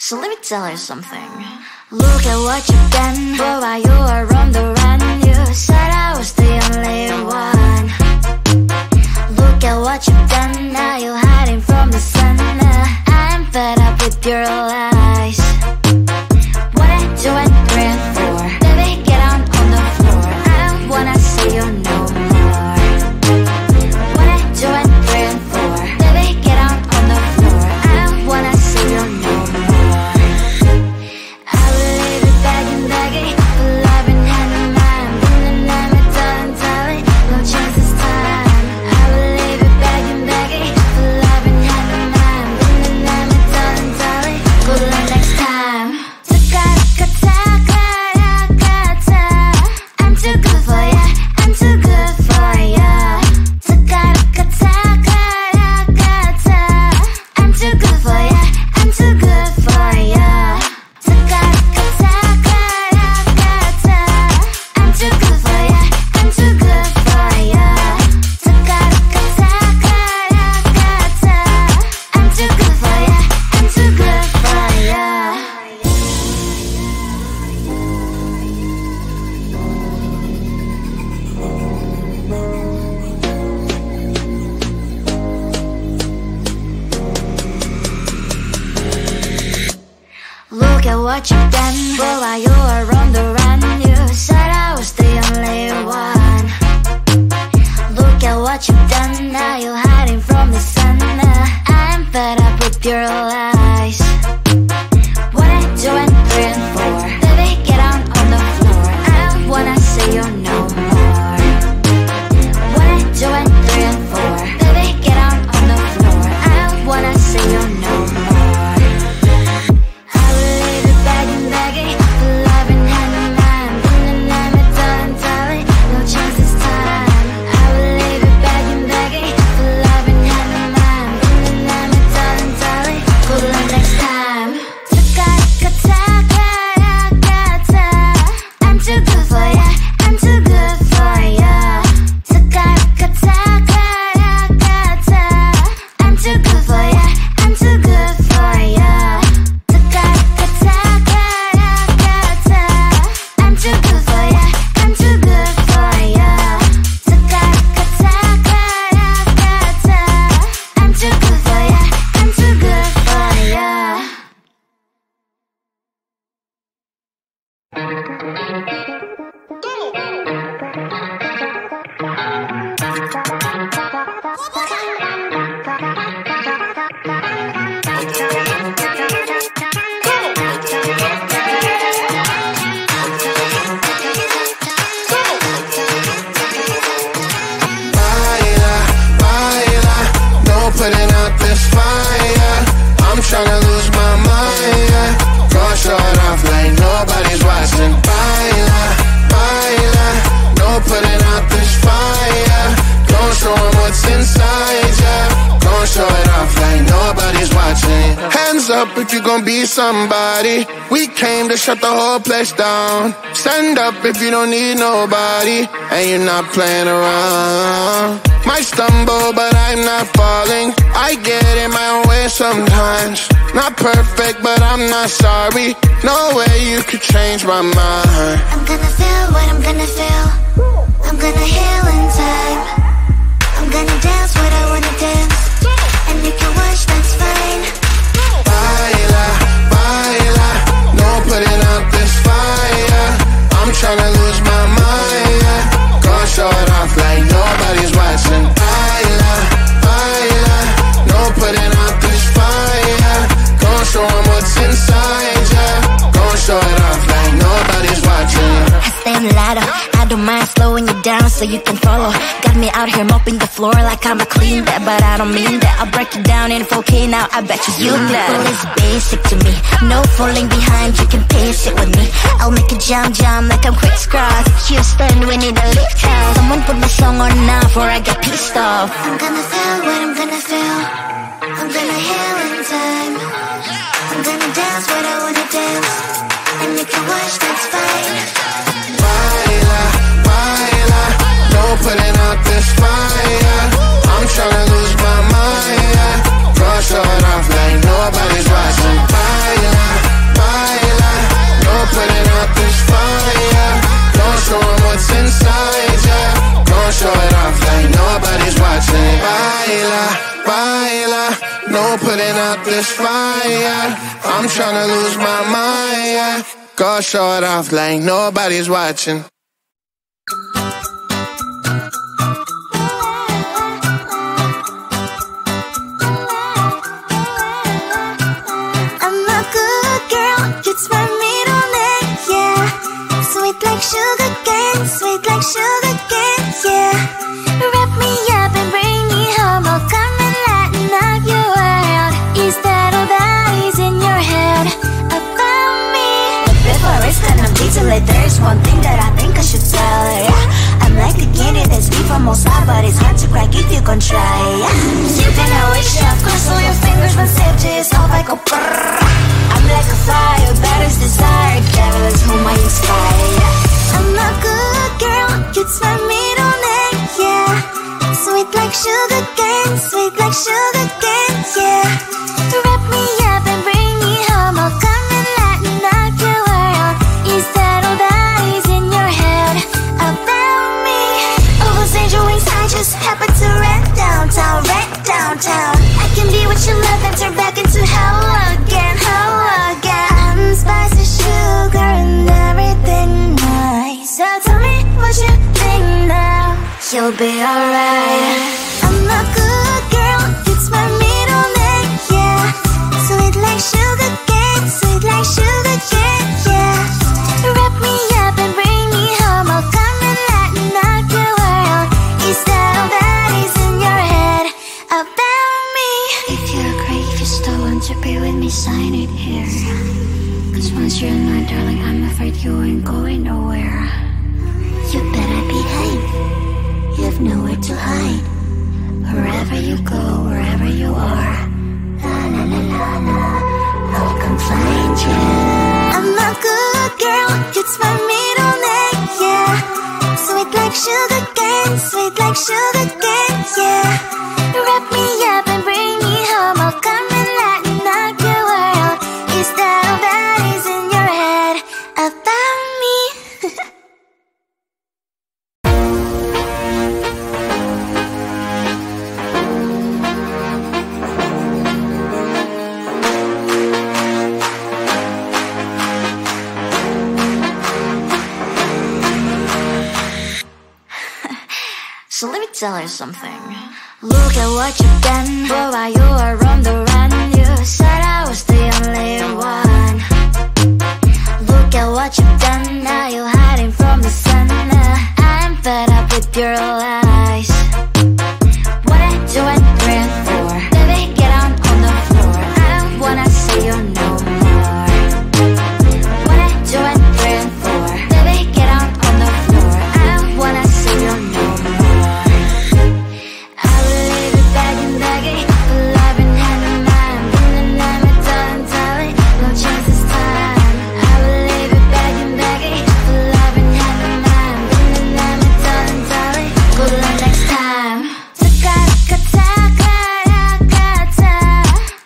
So let me tell you something. Look at what you've done, boy, while you were on the run. You said I was the only one. Look at what you've done, now you're hiding from the sun. I'm fed up with your lies. What I do and dream for, baby, get on the floor. I don't wanna see you no more. What I do and dream for, baby, get on the floor. I don't wanna see you no more. I will leave it begging for love and hand in mind. Then I'm a darling, no chance this time. I will leave it begging for love and hand in mind. Then I'm a darling, good luck next time. I'm too good for ya, I'm too good for ya. I'm too good for ya, I'm too good for ya. I'm too good for ya, I'm too good for ya. I'm too good for ya, I'm too good for ya. Look at what you've done, boy, while you were on the run. You said I was the only one. Look at what you've done, now you're hiding from the sun. I'm fed up with your lies. What I do and dream for, baby, get on the floor. I don't wanna see you no more. What I do and dream for, baby, get on the floor. I don't wanna see you no more. I will leave it begging for love and hand in mind. Then I'm a darling, no chance this time. I will leave it begging for love and hand in mind. Then I'm a darling, good luck next time. I'm too good for ya, I'm too good for ya. I'm too good for ya, I'm too good for ya. I'm too good for ya, I'm too good for ya. I'm too good for ya, I'm too good for ya. Putting out this fire, I'm tryna lose my mind, yeah. Go show it off like nobody's watching. Baila, baila, no putting out this fire. Go show 'em what's inside, yeah. Go show it off like nobody's watching. Hands up if you gon' be somebody. We came to shut the whole place down. Stand up if you don't need nobody and you're not playing around. Might stumble, but I'm not falling. I get in my own way sometimes. Not perfect, but I'm not sorry. No way you could change my mind. I'm gonna feel what I'm gonna feel. I'm gonna heal in time. I'm gonna dance what I wanna dance. And you can watch, that's fine. Baila, baila, no putting out this fire. I'm tryna lose my mind, yeah. Go show it off like nobody's watching. Baila, baila, no putting out this fire. Go show 'em what's inside, yeah. Go show it off like nobody's watching. I stand louder, I don't mind slowing you down so you can follow. Got me out here mopping the floor like I'm a clean that, but I don't mean that. I'll break it down in 4K now, I bet you glad. Well, it's basic to me, no falling behind, you can pace it with me. I'll make a jump like I'm crisscross. Houston, we need a lift house. Someone put my song on now before I get pissed off. I'm gonna feel what I'm gonna feel. I'm gonna heal in time. I'm gonna dance what I wanna dance. And you can watch, that's fine. Baila, baila, no putting out this fire. I'm tryna lose my mind, yeah. Go show it off like nobody's watching. Baila, this fire. I'm tryna lose my mind, yeah. Go show it off like nobody's watching. It's my middle name, yeah. Sweet like sugar cane, sweet like sugar cane, yeah. Wrap me up and bring me home. I'll come and lighten up your world. Is that all that is in your head about me? But before it's gonna be too late, there's one thing that I think I should tell her, yeah. I'm like a candy that's deep from outside, but it's hard to crack if you can try, yeah. You can always shove, cross all your fingers, but safety is off, I go brrrr. I'm like a fire, that is desire, devil is whom I inspire. I'm a good girl, it's my middle name, yeah. Sweet like sugar cane, sweet like sugar cane, yeah. Wrap me up and bring me home, I'll come and lighten up your world. Is that all that is in your head about me? Overstand your wings, I just happen to rent downtown, I can be what you love and turn back into hell again, spicy sugar and everything nice. So tell me what you think now. You'll be alright. I'm a good girl, it's my middle name, yeah. Sweet like sugar cane, sweet like sugar cane, yeah. Wrap me up and bring me home, I'll come and lighten up your world. Is that all that is in your head about me? If you agree, if you still want to be with me, sign it here. Once you're not, darling, I'm afraid you ain't going nowhere. You better behave, you have nowhere to hide. Wherever you go, wherever you are, la la la la la, I'll come find you. I'm a good girl, it's my middle name, yeah. Sweet like sugar cane, sweet like sugar cane, yeah. Wrap me up and bring me home, I'll come and lighten up your world. Is that all that is in your head about me? So let me tell you something. Look at what you've done, boy, while you were on the run. You said I was the only one. Look at what you've done, now you're hiding from the sun. I'm fed up with your lies. What I do and bring for, baby, get on the floor. I don't wanna see you no more. What I do and bring for, baby, get on the floor. I don't wanna see you no more. I will leave it begging, love in hand in mind. Bring the name of darling, no chance this time. I will leave it begging, love in hand in mind. Bring the name of darling, good luck next time.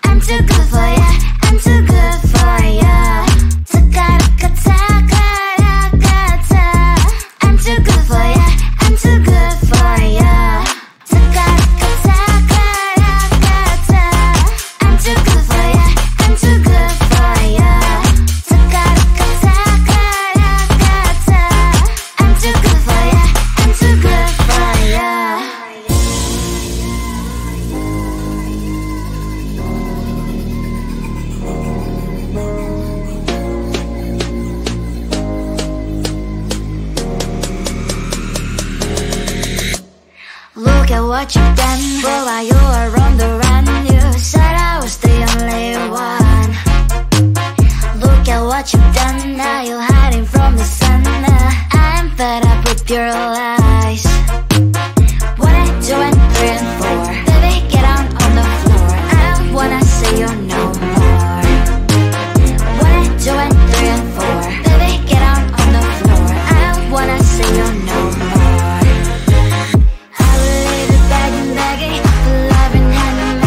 I'm too good for ya, I'm too good for ya. I'm too good for ya, I'm too good for ya. I'm too good for ya, I'm too good for ya. I'm too good for ya, I'm too good for ya. Look at what you've done, boy, while you were on the run. You said I was the only one. Look at what you've done, now you're hiding from the sun. I'm fed up with your lies. What I do and bring for, baby, get on the floor. I don't wanna see you no more. What I do and bring for, baby, get on the floor. I don't wanna see you no more. I will leave it begging, love in hand in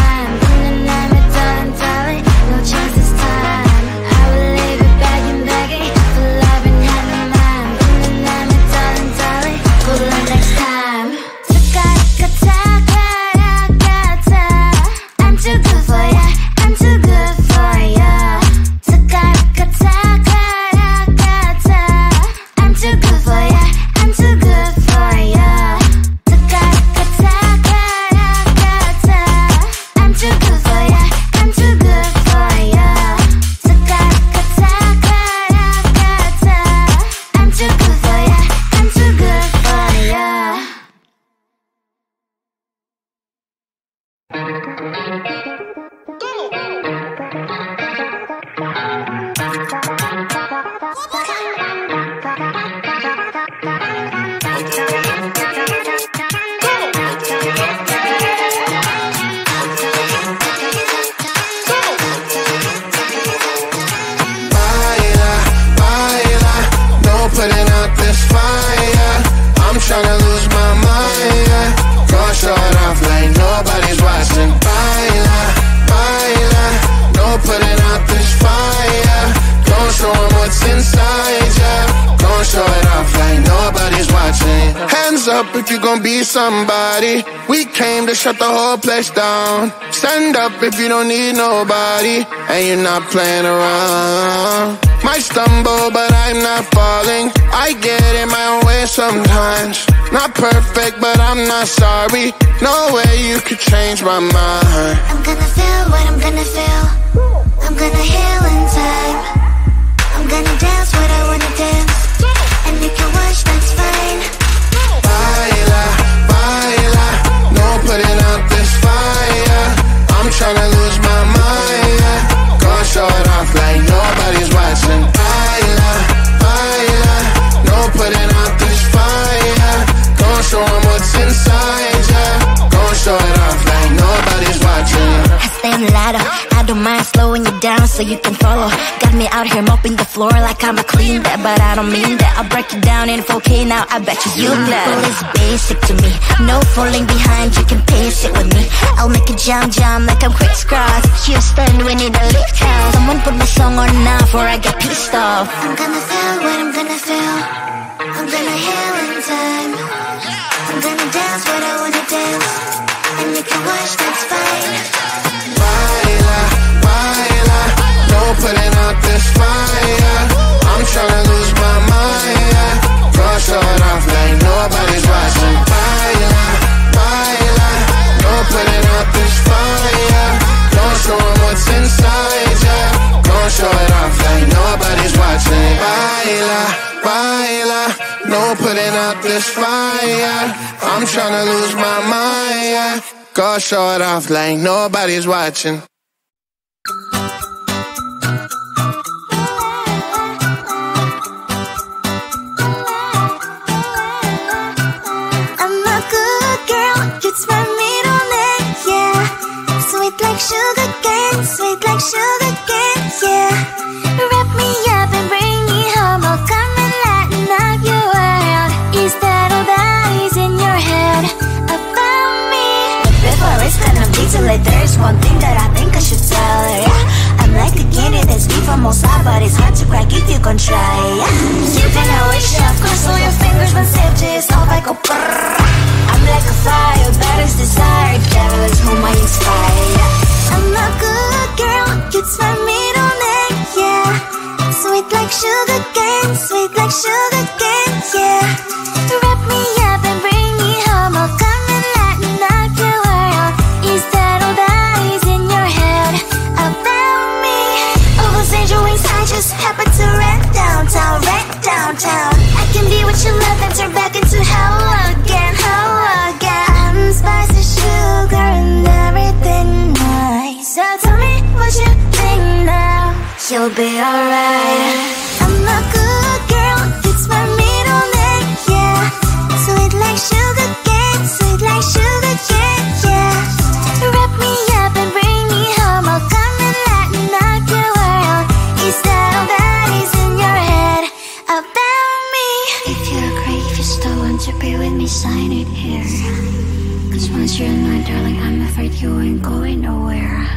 putting out this fire. Gon' show 'em what's inside ya. Gon' show it off like nobody's watching. Hands up if you gon' be somebody. We came to shut the whole place down. Stand up if you don't need nobody and you're not playing around. Might stumble but I'm not falling. I get in my own way sometimes. Not perfect but I'm not sorry. No way you could change my mind. I'm gonna feel what I'm gonna feel. I'm gonna heal in time. I'm gonna dance what I wanna dance. And you can watch, that's fine. Baila, baila, no putting out this fire. I'm tryna lose my mind, yeah. Gonna show it off like nobody's watching. Baila, baila, no putting out this fire. Gonna show 'em what's inside, yeah. Gonna show it off like nobody's watching. I stand louder, I don't mind slowing you down so you can follow. Got me out here mopping the floor like I'm a clean that, but I don't mean that. I'll break it down in 4K now, I bet you glad. Well, it's basic to me, no falling behind, you can pace it with me. I'll make it jump like I'm crisscross. Houston, we need a lift house. Someone put my song on now before I get pissed off. I'm gonna feel what I'm gonna feel. I'm gonna heal in time. I'm gonna dance what I wanna dance. And you can watch, that's fine. Baila, baila, no putting out this fire. I'm tryna lose my mind, yeah. Gonna show it off like nobody's watching. Baila, baila, no putting out this fire. Gonna show 'em what's inside, yeah. Gonna show it off like nobody's watching. Baila, baila, no putting out this fire. I'm tryna lose my mind, yeah. Gonna show it off like nobody's watching. I'm a good girl, it's my middle name, yeah. Sweet like sugar cane, yeah. Wrap me up and bring me home, I'll come and lighten up your world. Is that all that is in your head about me? But before it's gonna be too late, there's one thing that I think I should tell her, yeah. I'm like a candy that's deep from outside, but it's hard to crack if you can try, yeah. You can always shove, cross all your fingers when safety is off, I go brrrr. I'm like a fire, that is desire, devil is whom I inspire, yeah. I'm a good girl, it's my middle name, yeah. Sweet like sugar cane, yeah. Wrap me up and bring me home, I'll come and lighten up your world. Is that all that is in your head about me? Overstand your wings, I just happen to rent downtown. I can be what you love and turn back into hell again. I'm spicy sugar and everything nice. So tell me what you think now, you'll be alright. I'm a good girl, it's my middle name, yeah. Sweet like sugar cane, yeah. Wrap me up and bring me home, I'll come and lighten up your world. Is that all that is in your head about me? If you agree, if you still want to be with me, sign it here. 'Cause once you're in my darling, I'm afraid you ain't going nowhere.